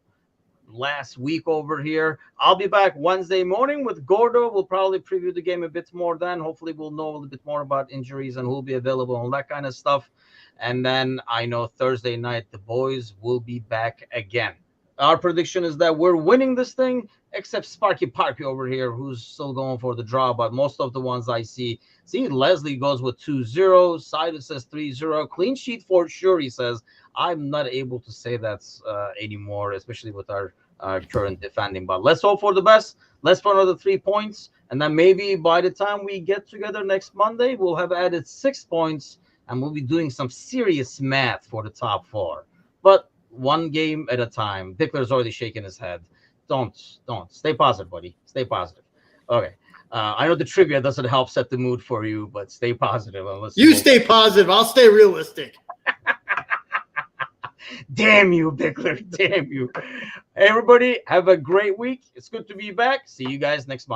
last week over here. I'll be back Wednesday morning with Gordo. We'll probably preview the game a bit more then. Hopefully we'll know a little bit more about injuries and who'll be available and that kind of stuff. And then I know Thursday night, the boys will be back again. Our prediction is that we're winning this thing, except Sparky Parky over here, who's still going for the draw. But most of the ones I see, Leslie goes with 2-0. Sider says 3-0. Clean sheet for sure, he says. I'm not able to say that anymore, especially with our current defending. But let's hope for the best. Let's for another 3 points. And then maybe by the time we get together next Monday, we'll have added 6 points. And we'll be doing some serious math for the top 4. But one game at a time. Dickler's already shaking his head. Don't. Stay positive, buddy. Stay positive. Okay. I know the trivia doesn't help set the mood for you, but stay positive. You stay positive. I'll stay realistic. Damn you, Dickler. Damn you. Hey, everybody, have a great week. It's good to be back. See you guys next month.